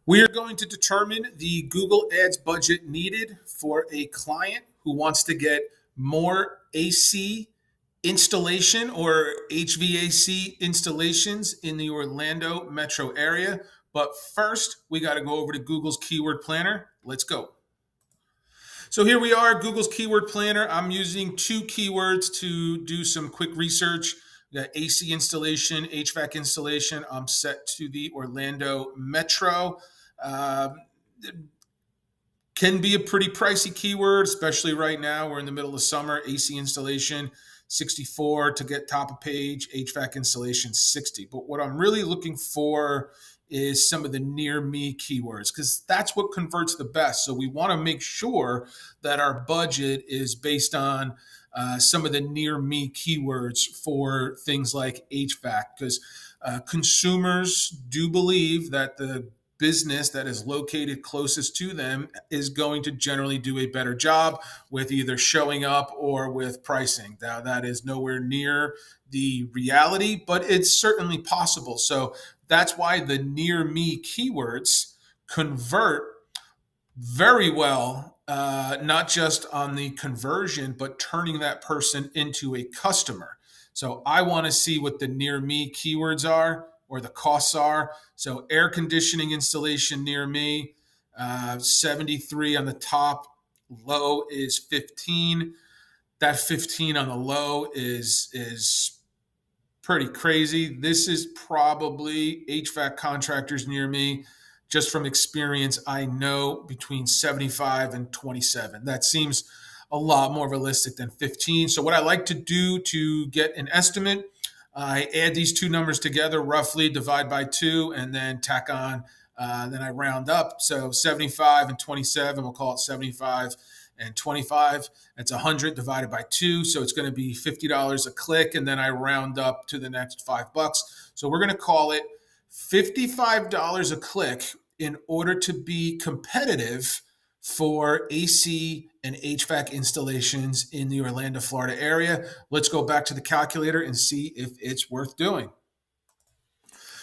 We are going to determine the Google Ads budget needed for a client who wants to get more AC installation or HVAC installations in the Orlando metro area. But first, we got to go over to Google's Keyword Planner. Let's go. So here we are, Google's Keyword Planner. I'm using two keywords to do some quick research. We got AC installation, HVAC installation. I'm set to the Orlando metro. It can be a pretty pricey keyword, especially right now. We're in the middle of summer. AC installation, 64 to get top of page, HVAC installation, 60. But what I'm really looking for is some of the near me keywords because that's what converts the best. So we want to make sure that our budget is based on some of the near me keywords for things like HVAC because consumers do believe that the business that is located closest to them is going to generally do a better job with either showing up or with pricing. Now, that is nowhere near the reality, but it's certainly possible. So that's why the near me keywords convert very well, not just on the conversion, but turning that person into a customer. So I want to see what the near me keywords are or the costs are. So air conditioning installation near me, 73 on the top, low is 15. That 15 on the low is pretty crazy. This is probably HVAC contractors near me. Just from experience, I know between 75 and 27. That seems a lot more realistic than 15. So what I like to do to get an estimate, I add these two numbers together, roughly divide by 2, and then tack on, then I round up. So 75 and 27, we'll call it 75 and 25. It's 100 divided by 2. So it's going to be $50 a click. And then I round up to the next $5. So we're going to call it $55 a click in order to be competitive for AC and HVAC installations in the Orlando, Florida area. Let's go back to the calculator and see if it's worth doing.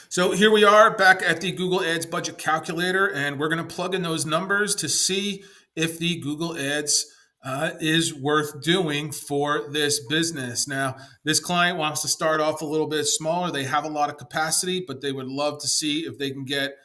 So here we are back at the Google Ads budget calculator, and we're going to plug in those numbers to see if the Google Ads is worth doing for this business. Now, this client wants to start off a little bit smaller. They have a lot of capacity, but they would love to see if they can get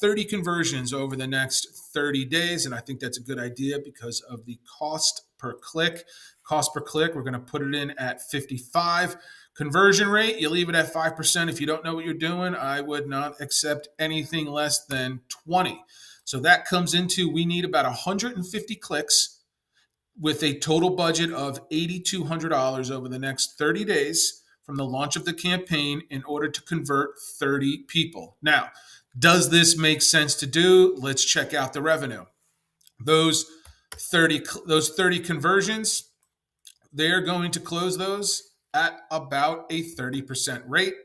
30 conversions over the next 30 days. And I think that's a good idea because of the cost per click. Cost per click, we're going to put it in at 55. Conversion rate, you leave it at 5%. If you don't know what you're doing, I would not accept anything less than 20. So that comes into, we need about 150 clicks with a total budget of $8,200 over the next 30 days from the launch of the campaign in order to convert 30 people. Now, does this make sense to do? Let's check out the revenue. Those 30 conversions, they're going to close those at about a 30% rate.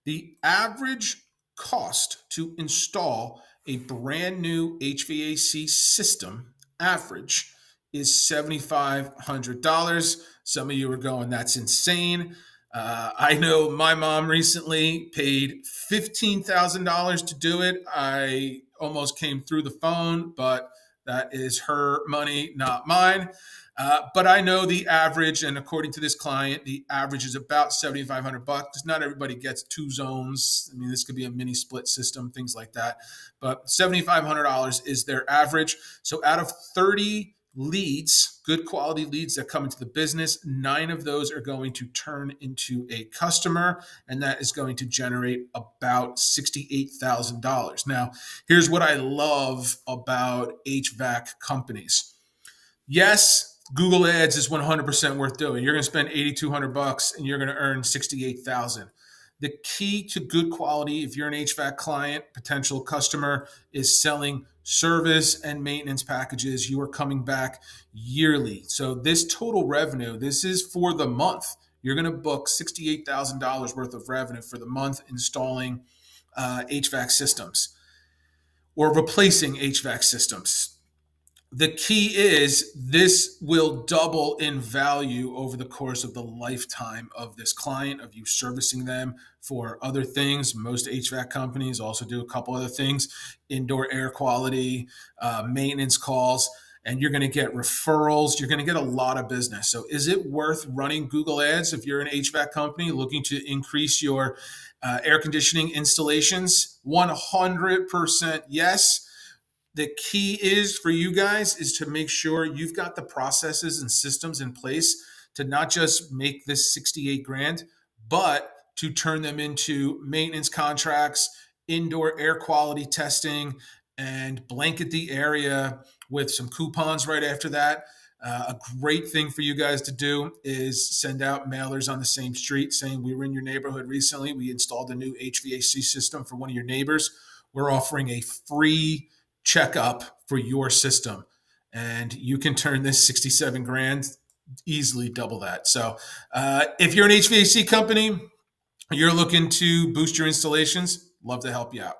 The average cost to install a brand new HVAC system average is $7,500. Some of you are going, that's insane. I know my mom recently paid $15,000 to do it. I almost came through the phone, but that is her money, not mine. But I know the average, and according to this client, the average is about $7,500. Not everybody gets 2 zones. I mean, this could be a mini split system, things like that. But $7,500 is their average. So out of 30 leads, good quality leads that come into the business, 9 of those are going to turn into a customer, and that is going to generate about $68,000. Now, here's what I love about HVAC companies. Yes, Google Ads is 100% worth doing. You're going to spend $8,200 and you're going to earn $68,000. The key to good quality, if you're an HVAC client, potential customer, is selling service and maintenance packages. You are coming back yearly. So this total revenue, this is for the month. You're going to book $68,000 worth of revenue for the month installing HVAC systems or replacing HVAC systems. The key is this will double in value over the course of the lifetime of this client, of you servicing them for other things. Most HVAC companies also do a couple other things: indoor air quality, maintenance calls, and you're going to get referrals. You're going to get a lot of business. So is it worth running Google ads if you're an HVAC company looking to increase your air conditioning installations? 100% yes. The key is for you guys is to make sure you've got the processes and systems in place to not just make this 68 grand, but to turn them into maintenance contracts, indoor air quality testing, and blanket the area with some coupons right after that. A great thing for you guys to do is send out mailers on the same street saying, we were in your neighborhood recently. We installed a new HVAC system for one of your neighbors. We're offering a free checkup for your system, and you can turn this 67 grand easily double that. So if you're an HVAC company, you're looking to boost your installations, love to help you out.